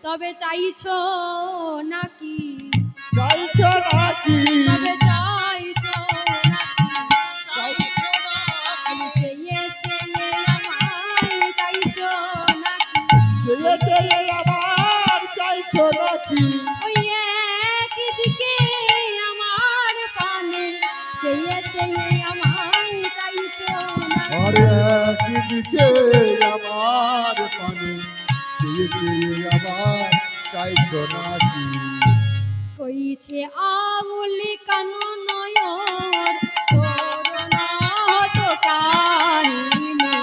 তবে চাইছো নাকি চাইছো নাকি তবে চাইছো নাকি চেয়ে চেয়ে আমায় চাইছো নাকি চেয়ে চেয়ে আমার চাইছো নাকি ওই একদিকে আমার পানে চেয়ে চেয়ে আমায় চাইছো নাকি আরে একদিকে আমার পানে চেয়ে চেয়ে আমার চাইছো নাকি কইছে আউলি কানো নয়র করোনা হতো কাহিনী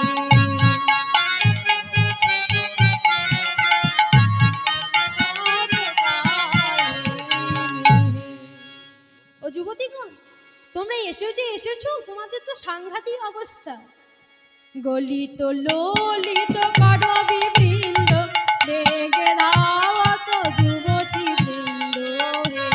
ও যুবতীগণ, তোমরা এসেছো তোমাদের তো সাংঘাতিক অবস্থা। গলিত ললিত করবি বৃন্দ বেগে ধাওয়াত যুবতী বৃন্দ হে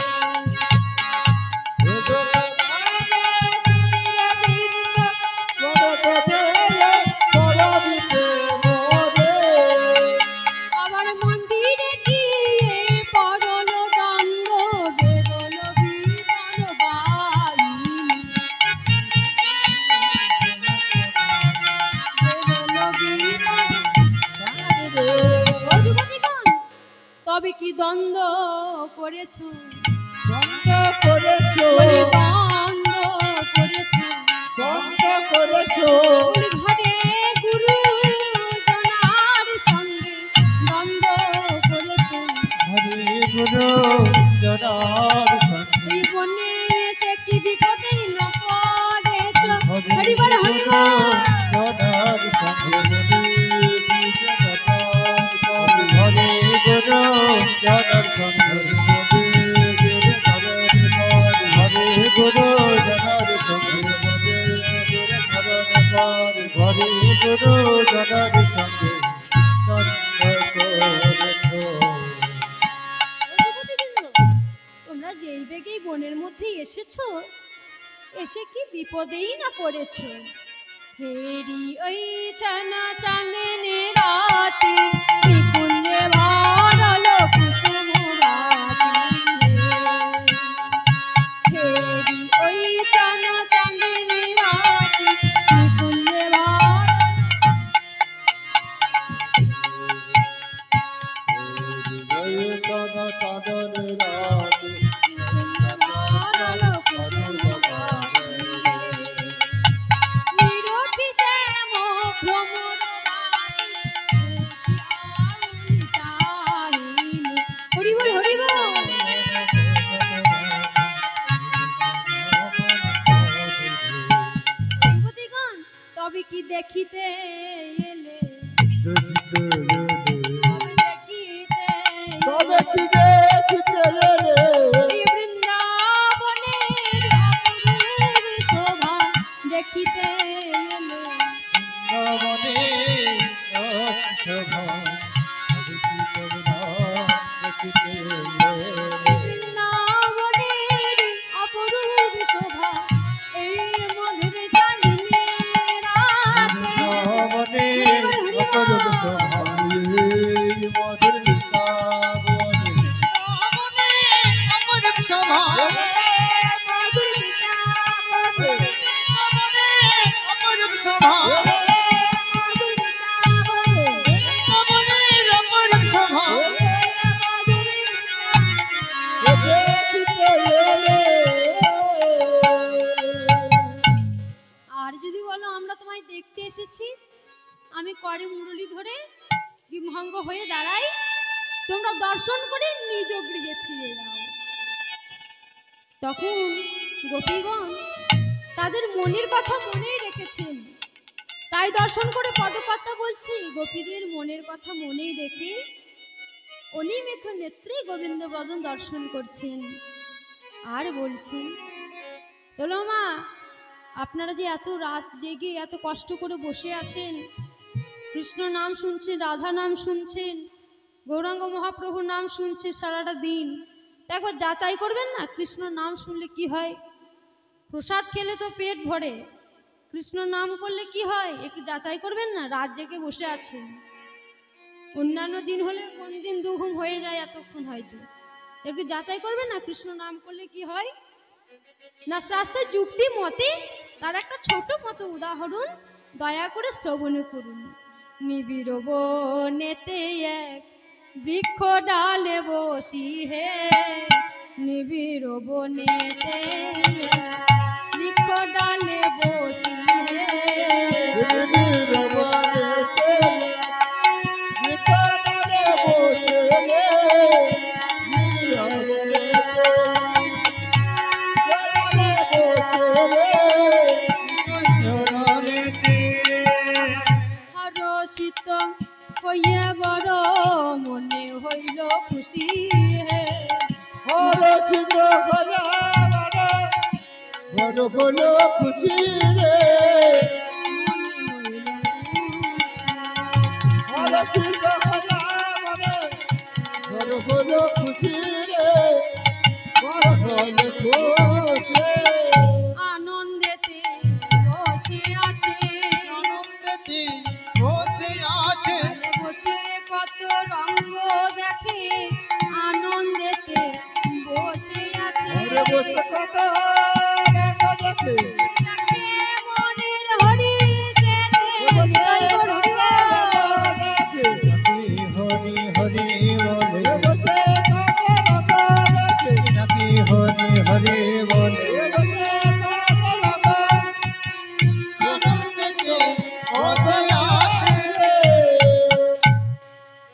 আবার মন্দিরে গিয়ে পড়ল গন্ধ বেরোল বিমান তবে কি দ্বন্দ্ব করেছো দ্বন্দ্ব করেছো দ্বন্দ্ব করেছো দ্বন্দ্ব করেছো ঘরে গুরু জনার সঙ্গে দ্বন্দ্ব করেছো হরে গুরু জনার সঙ্গে জীবনে এসে কি বিপদে ন পড়েছো হরি বল হরি বল জনার সঙ্গে হরে গুরু জনার সঙ্গে হরে গুরু জনার সঙ্গে হরে গুরু জনার সঙ্গে তোমরা যেই বেগেই বনের মধ্যে এসেছো এসে কি বিপদেই না পড়েছো হেরি ওই চানা চাঁদনে রাতি নিকুঞ্জে ভরলো কুসুম রাতি হেরি ওই চানা চাঁদনে রাতি নিকুঞ্জে তবে কি দেখিতে এলে তবে কি দেখিতে এলে বৃন্দাবনের শোভা দেখিতে এলে বৃন্দাবনের অপরূপ শোভা এই মধুর চাঁদনে রাতে এসেছি, আমি করে মুরলি ধরে বিভঙ্গ হয়ে দাঁড়াই, তোমরা দর্শন করে নিজ গৃহে ফিরে যাও। তখন গোপীগণ তাদের মনের কথা মনেই রেখেছেন, তাই দর্শন করে পদপাত্তা বলছি, গোপীদের মনের কথা মনেই রেখে অনিমেষ নেত্রে গোবিন্দ বদন দর্শন করছেন আর বলছেন, চলো মা, আপনারা যে এত রাত জেগে এত কষ্ট করে বসে আছেন, কৃষ্ণ নাম শুনছেন, রাধা নাম শুনছেন, গৌরাঙ্গ মহাপ্রভুর নাম শুনছেন সারাটা দিন, তা একবার যাচাই করবেন না কৃষ্ণ নাম শুনলে কি হয়? প্রসাদ খেলে তো পেট ভরে, কৃষ্ণ নাম করলে কি হয় একটু যাচাই করবেন না? রাত জেগে বসে আছেন, অন্যান্য দিন হলে কোন দিন দুঘুম হয়ে যায় এতক্ষণ, হয়তো একটু যাচাই করবেন না কৃষ্ণ নাম করলে কি হয় না? শাস্ত্রের যুক্তি মতে তার একটা ছোট মতো উদাহরণ দয়া করে শ্রবণ করুন। নিবিড় বনেতে এক বৃক্ষ ডালে বসি হে, নিবিড় বনেতে বৃক্ষ ডালে বসি হে, হরষিত হইয়া বড় মনে হইল খুশি হে, হরচিত হরা বড় হলো খুশি রে, হরচিত হরা বড় হলো খুশি রে, বড় হলো খুশি, আনন্দেতে বসে আছে, আনন্দেতে বসে আছে, বসে কত রঙ্গ দেখে, আনন্দেতে বসে আছে, ঘরে বসে কত রঙ্গ দেখে, দেখে মনের হরি সেতে, হৃদয় ভরিব। হরি হরি বলে বসে কত রঙ্গ দেখে, নাকি হরি হরি বলে বসে কত রঙ্গ, আনন্দেতে বসে আছে।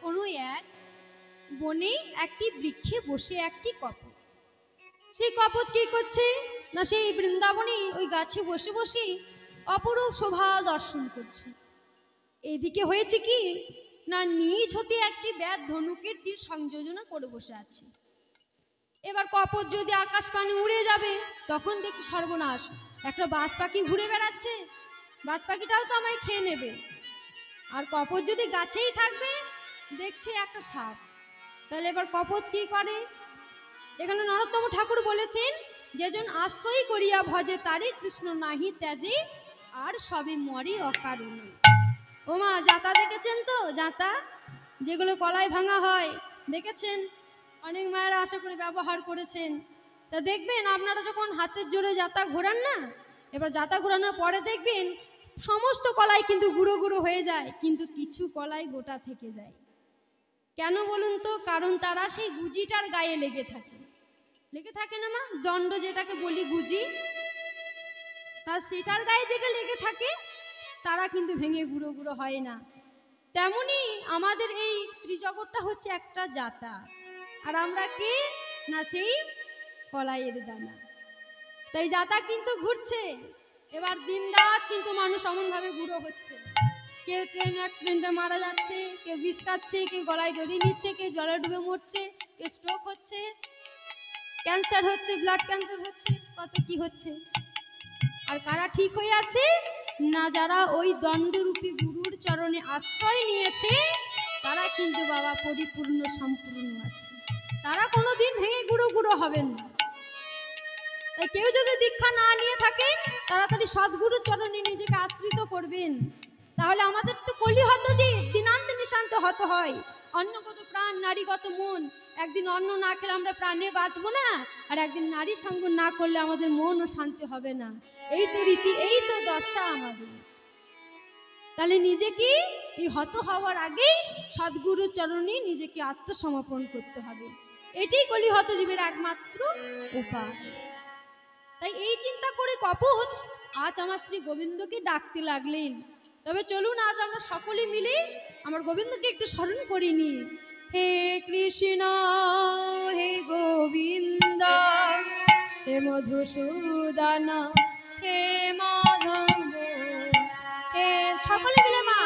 কোনো এক বনে একটি বৃক্ষে বসে একটি কপট, সেই কপট কি করছে না, সেই বৃন্দাবনে ওই গাছে বসে বসে অপরূপ শোভা দর্শন করছে। এদিকে হয়েছে কি না, নিজ হতে একটি ব্যাধ ধনুকের তীর সংযোজনা করে বসে আছে। এবার কপট যদি আকাশ পানে উড়ে যাবে, তখন দেখি সর্বনাশ, একটা বাজ পাখি ঘুরে বেড়াচ্ছে, বাজ পাখিটাও তো আমায় খেয়ে নেবে। আর কপট যদি গাছেই থাকবে, দেখছে একটা সাপ, তাহলে এবার কপট কি করে? এখানে নরোত্তম ঠাকুর বলেছেন, যেজন আশ্রয় করিয়া ভজে তারে কৃষ্ণ নাহি ত্যাজে, আর সবে মরে অকারণে। ও মা, জাতা দেখেছেন তো? জাতা যেগুলো কলাই ভাঙা হয়, দেখেছেন? অনেক মায়েরা আশা করে ব্যবহার করেছেন। তা দেখবেন আপনারা যখন হাতের জোরে জাতা ঘোরান না, এবার জাতা ঘোরানোর পরে দেখবেন সমস্ত কলাই কিন্তু গুঁড়ো গুঁড়ো হয়ে যায়, কিন্তু কিছু কলাই গোটা থেকে যায়। কেন বলুন তো? কারণ তারা সেই গুজিটার গায়ে লেগে থাকে, লেগে থাকে না মা, দণ্ড যেটাকে বলি গুজি, তার সেটার গায়ে যেটা লেগে থাকে, তারা কিন্তু ভেঙে গুঁড়ো গুঁড়ো হয় না। তেমনি আমাদের এই ত্রিজগৎটা হচ্ছে একটা জাতা, আর আমরা কি না সেই কলাইয়ের দানা। তাই জাতা কিন্তু ঘুরছে, এবার দিন রাত কিন্তু মানুষ অমনভাবে গুঁড়ো হচ্ছে। কেউ ট্রেন অ্যাক্সিডেন্টে মারা যাচ্ছে, কেউ বিষ খাচ্ছে, কেউ গলায় দড়ি নিচ্ছে, কেউ জলে ডুবে মরছে, কেউ স্ট্রোক হচ্ছে, ক্যান্সার হচ্ছে, ব্লাড ক্যান্সার হচ্ছে, কত কি হচ্ছে। আর কারা ঠিক হয়ে আছে না, যারা ওই দণ্ডরূপী গুরুর চরণে আশ্রয় নিয়েছে, তারা কিন্তু বাবা পরিপূর্ণ সম্পূর্ণ আছে, তারা কোনোদিন ভেঙে গুঁড়ো গুঁড়ো হবেন না। তাই কেউ যদি দীক্ষা না নিয়ে থাকেন, তাড়াতাড়ি সদ্গুরুর চরণে নিজেকে আশ্রিত করবেন। তাহলে আমাদের তো কলিহত যে দিনান্তে নিশান্ত হতে হয়, অন্নগত প্রাণ নারীগত মন, একদিন অন্ন না খেলে আমরা প্রাণে বাঁচবো না, আর একদিন নারী সঙ্গ না করলে আমাদের মনও শান্তি হবে না। এই তো রীতি, এই তো দশা আমাদের। তাহলে নিজেকে এই হত হওয়ার আগেই সদ্গুরুর চরণে নিজেকে আত্মসমর্পণ করতে হবে, এটাই কলিহত জীবের একমাত্র উপায়। তাই এই চিন্তা করে কপট আজ আমার শ্রী গোবিন্দকে ডাকতে লাগলেন, তবে চলুন আজ আমরা সকলে মিলে আমার গোবিন্দকে একটু স্মরণ করিনি। হে কৃষ্ণ হে গোবিন্দ হে মধুসূদন হে মাধব, হে সকলে মিলে মা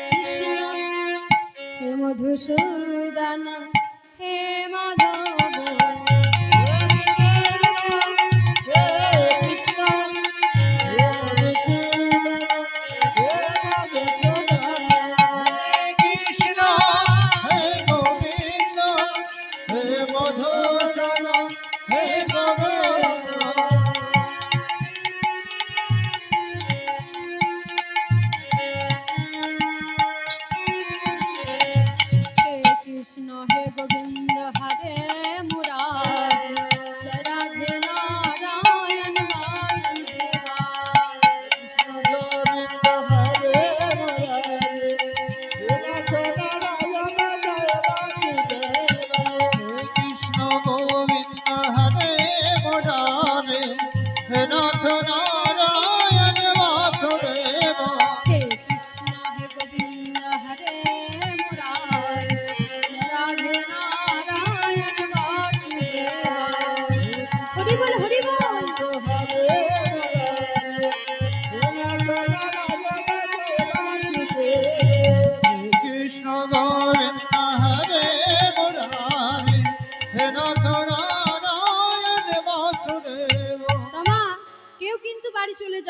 কৃষ্ণ হে মধুসূদন হে মাধব।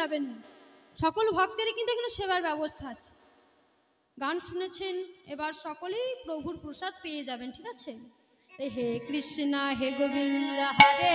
যাবেন না, সকল ভক্তেরই কিন্তু এখানে সেবার ব্যবস্থা আছে। গান শুনেছেন, এবার সকলেই প্রভুর প্রসাদ পেয়ে যাবেন, ঠিক আছে? হে কৃষ্ণ হে গোবিন্দ হরে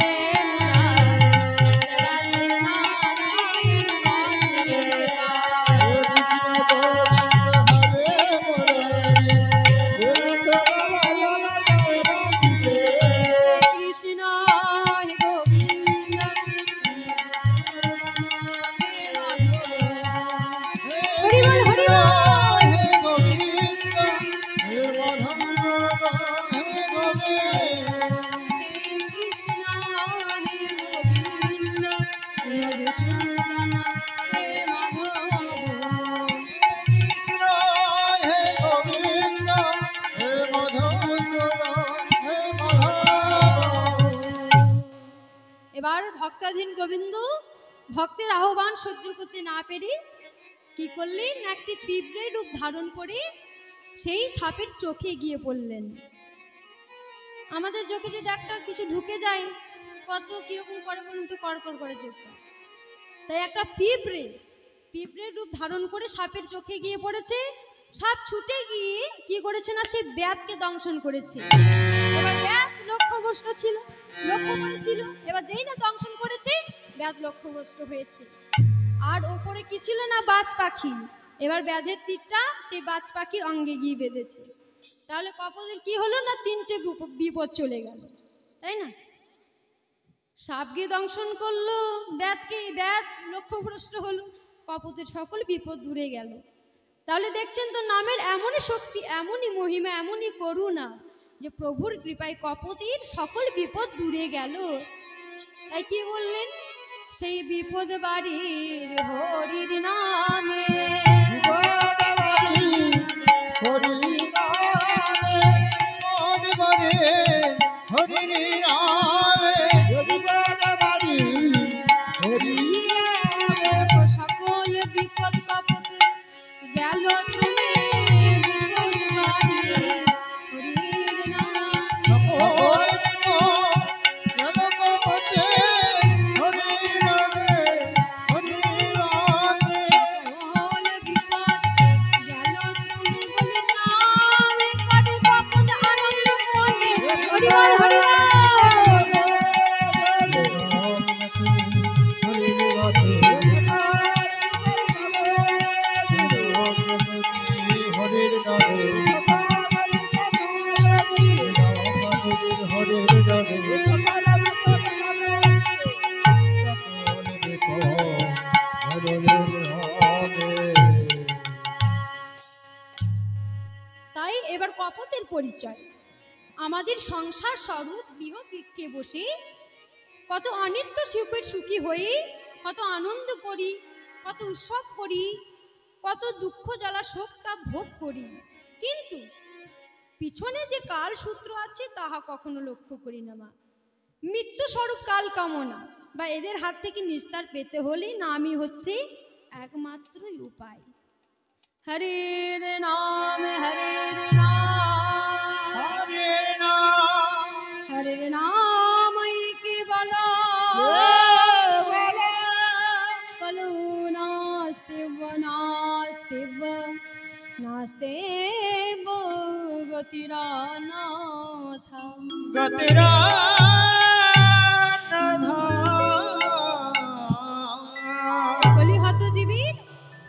ভক্তাধীন গোবিন্দ ভক্তের আহ্বান সহ্য করতে না পেরে কি করলেন, একটি পিঁপড়ের রূপ ধারণ করে সেই সাপের চোখে গিয়ে পড়লেন। আমাদের চোখে যদি একটা কিছু ঢুকে যায় কত কিরকম করে বলুন তো, কড়কড় করে চোখটা। তাই একটা পিঁপড়ের রূপ ধারণ করে সাপের চোখে গিয়ে পড়েছে। সাপ ছুটে গিয়ে কি করেছে না, সেই ব্যাধকে দংশন করেছে। এবার ব্যাধ লক্ষ্যভ্রষ্ট ছিল, লক্ষ্য করেছিল। এবার যেই না দংশন করেছে, ব্যাধ লক্ষ্যভ্রষ্ট হয়েছে। আর ওপরে কি ছিল না, বাজ পাখি। এবার ব্যাধের তীরটা সেই বাজ পাখির অঙ্গে গিয়ে বেঁধেছে। তাহলে কপদের কি হলো না, তিনটে বিপদ চলে গেল, তাই না? সাপ গিয়ে দংশন করলো ব্যাধকে, ব্যাধ লক্ষ্যভ্রষ্ট হলো, কপদের সকল বিপদ দূরে গেল। তাহলে দেখছেন তো, নামের এমনই শক্তি, এমনই মহিমা, এমনই করুণা যে প্রভুর কৃপায় কপতির সকল বিপদ দূরে গেল। তাই কি বললেন, সেই বিপদ বাড়ির হরির নামে, সকল বিপদ কপতে গেল তুমি। তাই এবার কপতের পরিচয়, আমাদের সংসার স্বরূপ গৃহবৃক্ষে বসে কত অনিত্য সুখের সুখী হয়ে কত আনন্দ করি, কত উৎসব করি, কত দুঃখ জ্বালা শোক তাপ ভোগ করি, কিন্তু পিছনে যে কাল সূত্র আছে তাহা কখনো লক্ষ্য করি না মা। মৃত্যু স্বরূপ কাল কামনা বা এদের হাত থেকে নিস্তার পেতে হলে নামই হচ্ছে একমাত্রই উপায়। হরের নাম হরের নাম হরের নাম হরের নাম কি বলা কলো নাস্তিব নাস্তিব নাস্তিব গতিরানাথ গতিরা বলি হত জীবীর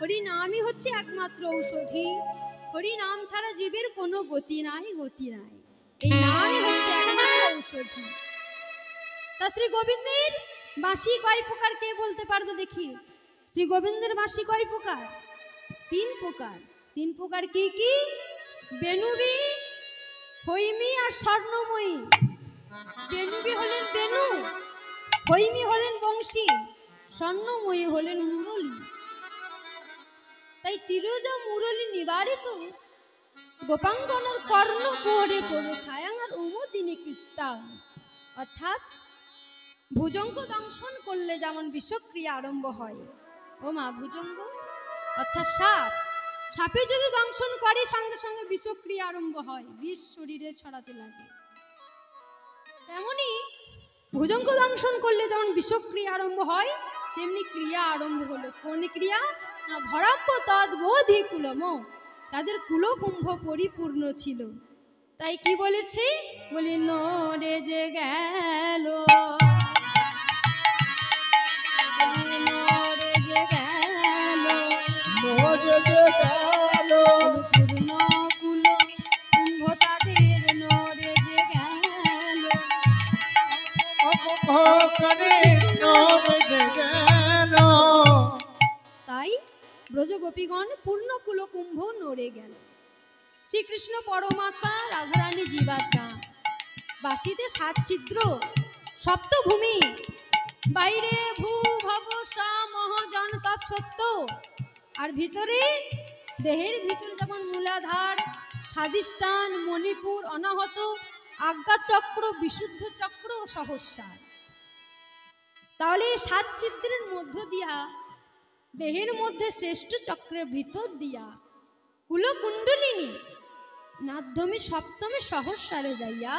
হরি নামই হচ্ছে একমাত্র ঔষধি। হরি নাম ছাড়া জীবের কোনো গতি নাই, গতি নাই। এই নামই হচ্ছে একমাত্র ঔষধি। তা শ্রী গোবিন্দের বাঁশি কয় প্রকার কে বলতে পারবে দেখি? শ্রী গোবিন্দের বাঁশি কয় প্রকার? 3 প্রকার। 3 প্রকার কি কি? বেনুবি, হৈমি আর স্বর্ণময়ী। বেনুবি হলেন বেনু, হৈমি হলেন বংশী, স্বর্ণময়ী হলেন মুরলী। তাই তিরোজা মুরলী নিবারিত গোপাঙ্গনার কর্ণ কুহরে পড়ে সায়াঙ্গার উমদিনী কীর্তন। অর্থাৎ ভুজঙ্গ দংশন করলে যেমন বিষক্রিয়া আরম্ভ হয়, ও মা ভুজঙ্গ অর্থাৎ সাপ, সাপে যদি দংশন করে সঙ্গে সঙ্গে বিষক্রিয়া আরম্ভ হয়, বিষ শরীরে ছড়াতে লাগে। তেমনি ভুজঙ্গ দংশন করলে যেমন বিষক্রিয়া আরম্ভ হয়, তেমনি ক্রিয়া আরম্ভ হলো। কোন ক্রিয়া? না ভরাব্য তদ্বোধি কুলম, তাদের কুলকুম্ভ পরিপূর্ণ ছিল। তাই কি বলেছে? বলি নরে যে গেল, নরে যে গেল পূর্ণ কুল কুম্ভ তাদের, নরে যে গেল। তাই ব্রজগোপীগণ পূর্ণ কুলকুম্ভ নড়ে গেল। শ্রীকৃষ্ণ পরমাত্মা, রাধারানী জীবাত্মা, বাসিতে 7 ছিদ্র, সপ্তভূমি, বাইরে ভূ ভব সা মহ জন তপ সত্য, আর ভিতরে দেহের ভিতরে যেমন মূলাধার, স্বাধিষ্ঠান, মণিপুর, অনাহত, আজ্ঞা চক্র, বিশুদ্ধ চক্র ও সহস্রার। তাহলে 7 ছিদ্রের মধ্য দিয়া দেহের মধ্যে শ্রেষ্ঠ চক্রের ভিতর দিয়া কুলকুণ্ডলিনী নাধ্যমে সপ্তমে সহস্রারে যাইয়া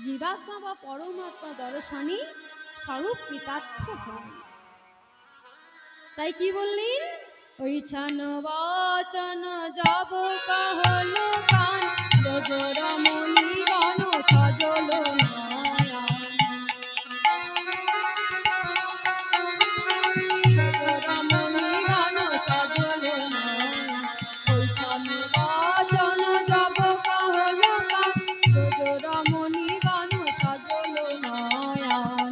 জীবাত্মা বা পরমাত্মা দর্শনী স্বরূপ কৃতার্থ হয়। তাই কি বললেন? ওই ছান বচন যাব কাহল কান রজরমণি গণ সজল নয়ন, সজরমণি গণ সজল নয়ন। ওই ছান বচন যাব কাহল কান রজরমণি গণ সজল নয়ন।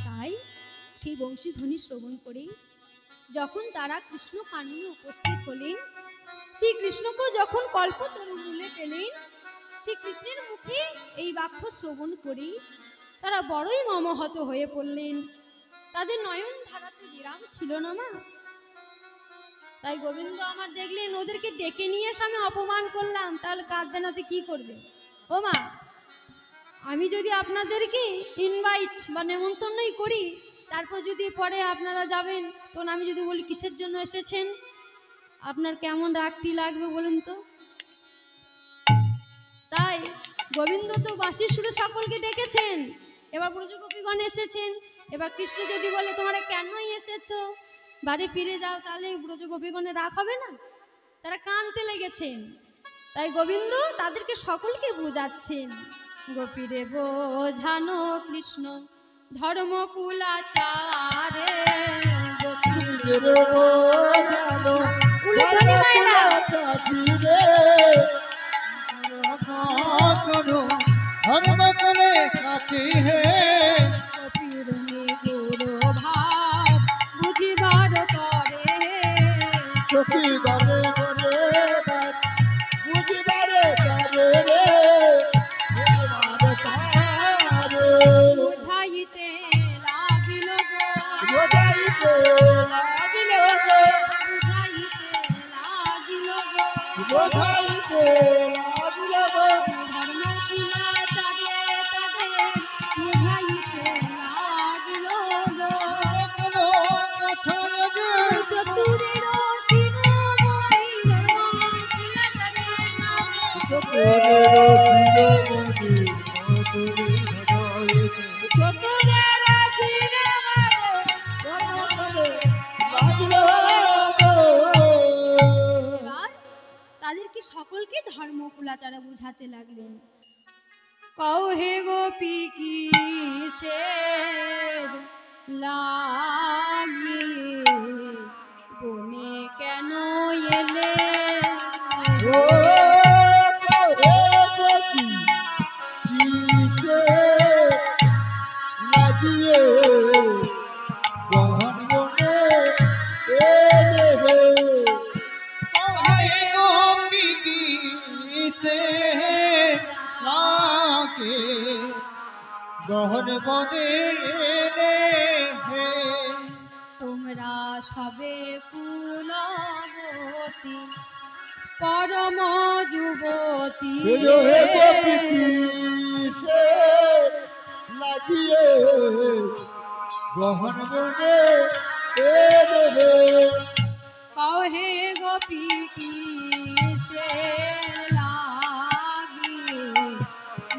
তাই সেই বংশীধ্বনি শ্রবণ করে যখন তারা কৃষ্ণ কাননে উপস্থিত হলেন, শ্রীকৃষ্ণকেও যখন কল্পতরু মূলে পেলেন, শ্রীকৃষ্ণের মুখে এই বাক্য শ্রবণ করে তারা বড়ই মমহত হয়ে পড়লেন। তাদের নয়ন ধারাতে বিরাম ছিল না মা। তাই গোবিন্দ আমার দেখলেন ওদেরকে ডেকে নিয়ে এসে আমি অপমান করলাম, তাহলে কাঁদবে নাতে কি করবে? ও মা, আমি যদি আপনাদেরকে ইনভাইট বা নেমন্তন্নই করি, তারপর যদি পরে আপনারা যাবেন, তখন আমি যদি বলি কিসের জন্য এসেছেন, আপনার কেমন রাগটি লাগবে বলুন তো? তাই গোবিন্দ তো বাঁশির সুরে সকলকে ডেকেছেন, এবার ব্রজগোপীগণ এসেছেন। এবার কৃষ্ণ যদি বলে তোমরা কেনই এসেছো, বাড়ি ফিরে যাও, তাহলে ব্রজগোপীগণের রাগ হবে না? তারা কাঁদতে লেগেছেন। তাই গোবিন্দ তাদেরকে সকলকে বোঝাচ্ছেন, গোপীরে বোঝানো কৃষ্ণ ধর্মকুলাচারে, গোপীরে বোঝানো धर्म करे साथी है গোপীর গুরু ভাব বুঝিবার তরে, সখী গরে গরে বুঝিবারে তরে রে এবার তাদেরকে সকলকে ধর্মকুলাচারা বুঝাতে লাগলেন। কও হে গোপী কিসের লাগি বনে কেন এলে? গহন বনে এলে হে, তোমরা সবে কুলবতী পরম যুবতী লাগিয়ে গহন বনে এলে হে। কও হে গোপী কিসের লাগি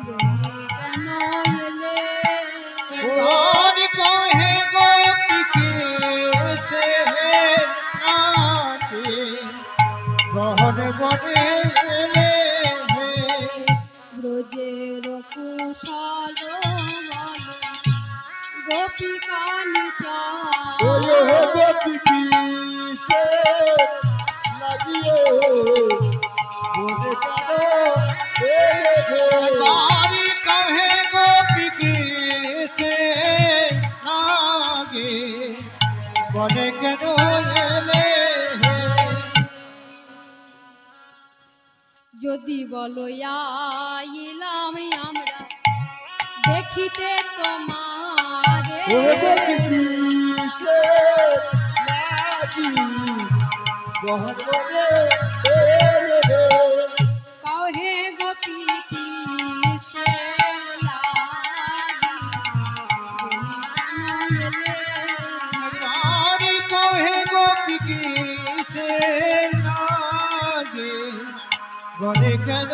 বনে কেন এলে? আর কহে গোপীকে সে নাকি গহন বনে এলে হে, ব্রজের কুশল বল গোপিকা ওরে হে নিচয় গোপী কিসে লাগিয়ে বনে কেন এলে হে। আর কহে গোপীকে সে নাকি বনে কেন এলে হে, যদি বলো আইলাম আমরা দেখিতে তোমারে, ওরে গোপী কিসে লাগি গহন বনে এলে হে। কও হে গোপী কিসের লাগি বনে কেন এলে? আর কহে গোপীকে সে নাকি বনে কেন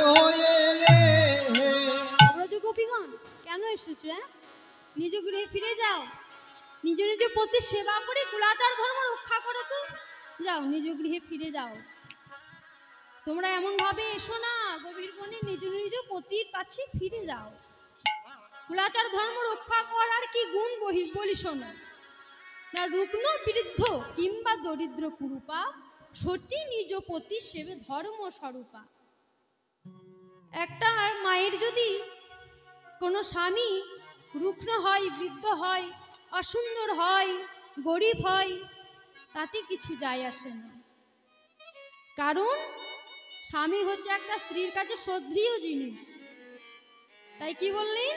এলে হে, ব্রজ গোপীগণ কেন এসেছো? নিজ গৃহে ফিরে যাও, নিজ নিজ পতি সেবা করে কুলাচার ধর্ম রক্ষা করো। তো যাও, নিজ গৃহে ফিরে যাও। তোমরা এমন ভাবে এসো না, গভীর বনে নিজ নিজ পতির কাছে ফিরে যাও। কুলাচার ধর্ম রক্ষা করার কি গুণ বলি শোনো না। রুগ্ন বৃদ্ধ কিংবা দরিদ্র কুরূপা সতী নিজ পতি সেবে ধর্ম স্বরূপা। একটা মায়ের যদি কোনো স্বামী রুগ্ন হয়, বৃদ্ধ হয়, অসুন্দর হয়, গরিব হয়, তাতে কিছু যায় আসে না। কারণ স্বামী হচ্ছে একটা স্ত্রীর কাছে শ্রদ্ধেয় জিনিস। তাই কি বললেন?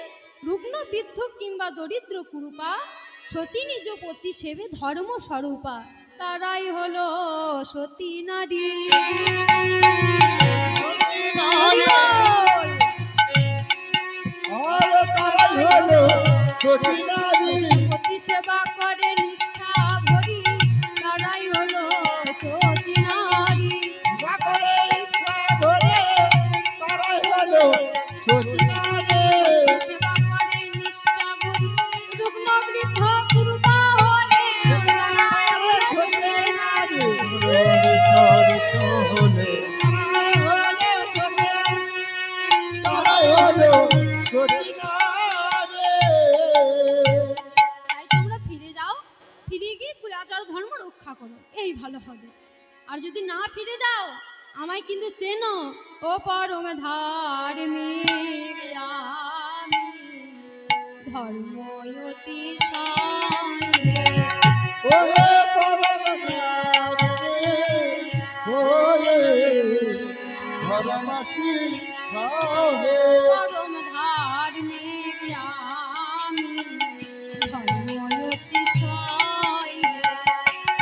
রুগ্ন বৃদ্ধ কিংবা দরিদ্র কুরূপা সতী নিজ পতি সেবে ধর্ম স্বরূপা। তারাই হলো সতী নারী। আর তারাই হলো সতী নারী। পতি সেবা করে নিষ্ঠা ভরি, তারাই হলো সতী নারী। সেবা করে ইচ্ছা ভরে তারাই হলো সতী নারী। পতি সেবা করে নিষ্ঠা ভরি, রুগ্ন বৃদ্ধ কুরূপা হলে তারাই হলো সতী নারী। চরিত হলে তারাই হলো সতী নারী। তাই তোমরা ফিরে যাও, ফিরে গিয়ে কুলাচার ধর্ম রক্ষা করো, এই ভালো হবে। আর যদি না ফিরে যাও, আমায় কিন্তু চেনো, ও পরম ধার্মিক আমি ধর্ময়তি ওহে পরম জ্ঞানী ওহে ধর্মসী খাও হে। পরম ধার্মিক আমি ধর্ময়তি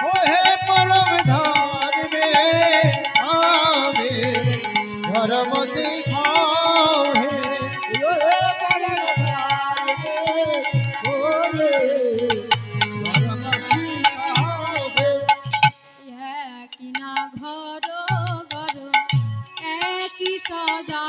ওহে পরম ধর্মে আমি ধর্ম শিখাও হে, ওহে পরম জ্ঞানী ওহে ধর্মসী খাও হে। একই না ঘর ঘর একই সদা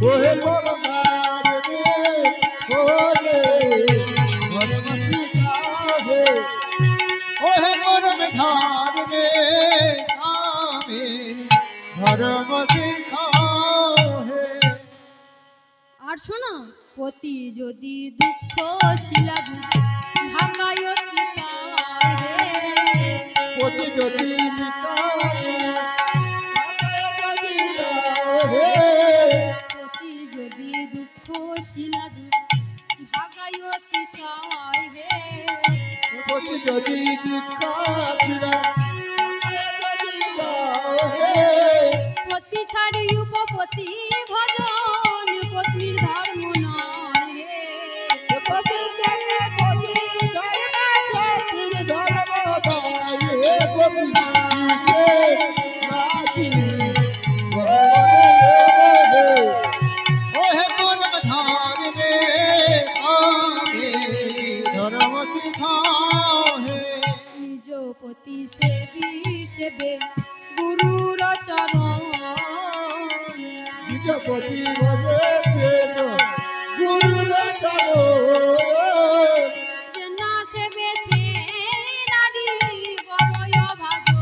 ওহে পরমার রে ওরে ধর্মতি কাহে ওহে পরম ধার রে আমি ধর্ম শিখাও হে। আর শোনো, পতি যদি দুঃখ শিলা ঢাকায় অতি সহায় হে। পতি যদি নিকালে হে পতি যদি দুঃখ শিলা ঢাকায় অতি সহায় হে। পতি যদি নিকালে হে পতি ছাড়ি উপপতি ভজন পত্নীর ধর্ম নয় হে। পতি জানে পতি ধর্ম দায় হে গোপী কে নাকি ওহে পরম ধার রে আমি ধর্ম শিখাও হে। নিজ পতি সেবি সেবে গুরুর চরণ। বিজপতি বলেছে গুরুর চরণ যে না সেবে সে নারী গবয় ভাজন।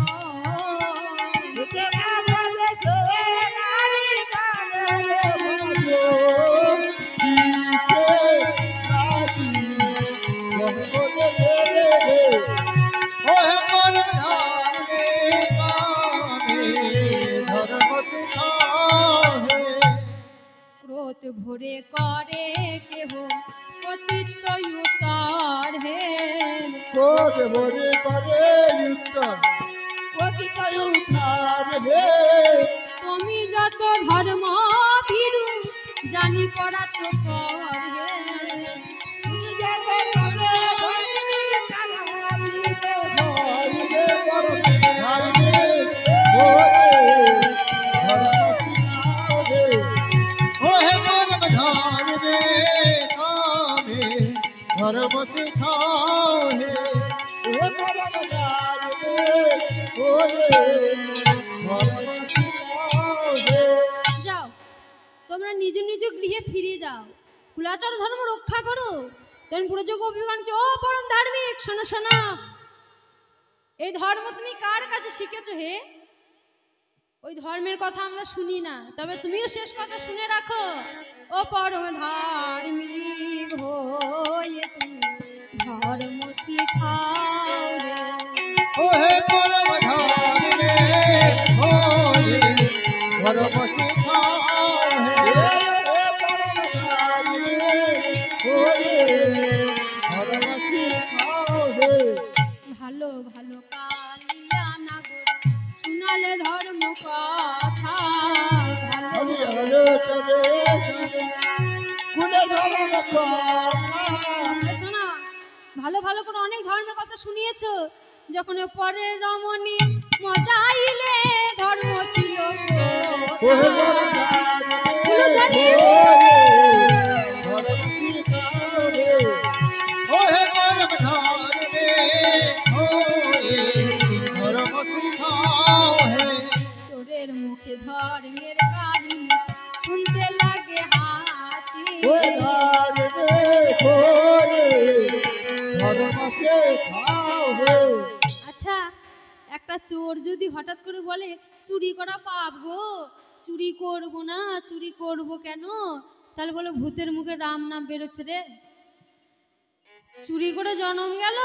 ওহে পরম ধার রে আমি ধর্ম শিখাও হে। ক্রোধ ভরে করে কেহ অতীত উত্তর হে। বনে করে উত্তম পতিতায় উঠার হে তুমি যত ধর্ম ভীরু জানি পড়া তো পর হে। ওহে পরম ধার রে আমি ধর্ম শিখাও হে। যাও, তোমরা নিজ নিজ গৃহে ফিরে যাও, কুলাচার ধর্ম রক্ষা করো। তখন পুরোযোগ অভিমান ও পরম ধার্মিক, শোনো শোনো, এই ধর্ম তুমি কার কাছে শিখেছো হে? ওই ধর্মের কথা আমরা শুনি না, তবে তুমিও শেষ কথা শুনে রাখো। ও পরম ধার্মিক হয়ে তুমি ধর্ম শিখাও রে। ওহে পরম ধার রে ওহে ধর্ম শিখাও হে। ভালো ভালো কালিয়া নাগর শুনালে ধর্ম কথা। ভালো শোনা, ভালো ভালো করে অনেক ধর্মের কথা শুনিয়েছো। যখন পরের রমণী মজাইলে ধর্ম ছিল ওহে পরম ধার রে ওহে ধর্ম শিখাও হে। চোরের মুখে ধর্মের কাহিনী শুনতে লাগে হাসি। আচ্ছা, একটা চোর যদি হঠাৎ করে বলে চুরি করা পাপ গো, চুরি করব না, চুরি করব কেন, তাহলে বলে ভূতের মুখে রাম নাম বেরোচ্ছে রে। চুরি করে জন্ম গেল,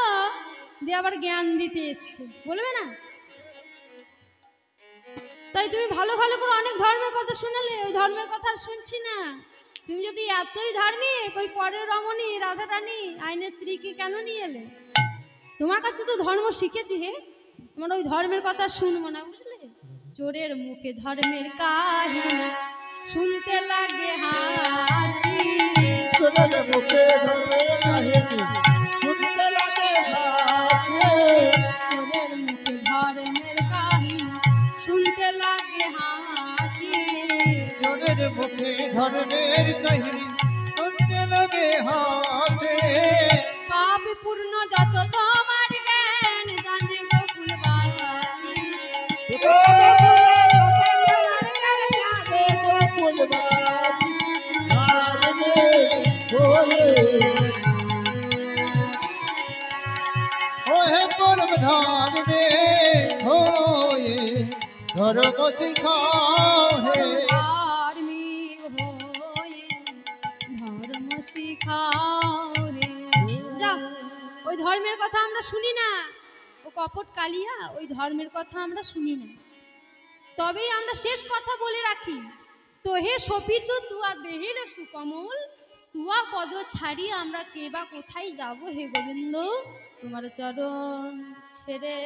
দিয়ে আবার জ্ঞান দিতে এসছে, বলবে না? তাই তুমি ভালো ভালো করে অনেক ধর্মের কথা শোনালে, ওই ধর্মের কথা আর শুনছি না। তুমি যদি এতই ধার্মিক, ওই পরের রমণী রাধা রানী আইনের স্ত্রীকে কেন নিয়ে এলে? তোমার কাছে তো ধর্ম শিখেছি হে, তোমার ওই ধর্মের কথা শুনবো না, বুঝলে? চোরের মুখে ধর্মের কাহিনী শুনতে লাগে হাসি। চোরের মুখে ধর্মের কাহিনী শুনতে লাগে হাসি। চোরের মুখে ধর্মের কাহিনী শুনতে লাগে হাসি। চোরের মুখে ধর্মের কাহিনী শুনতে লাগে হাসে। পাপ পূর্ণ যত তোমার জ্ঞান জানে গোকুলবাসী। ধর্ম ধারণে হয়ে ধর্ম শিখাও হে ধার্মিক হয়ে ধর্ম শিখাও রে। যা, ওই ধর্মের কথা আমরা শুনি না, ও কপট কালিয়া, ওই ধর্মের কথা আমরা শুনি না। তবেই আমরা শেষ কথা বলে রাখি, তোহে শোভিত তুয়া দেহের সুকমল, তুয়া পদ ছাড়িয়ে আমরা কে বা কোথায় যাব হে গোবিন্দ, তোমার চরণ ছেড়ে।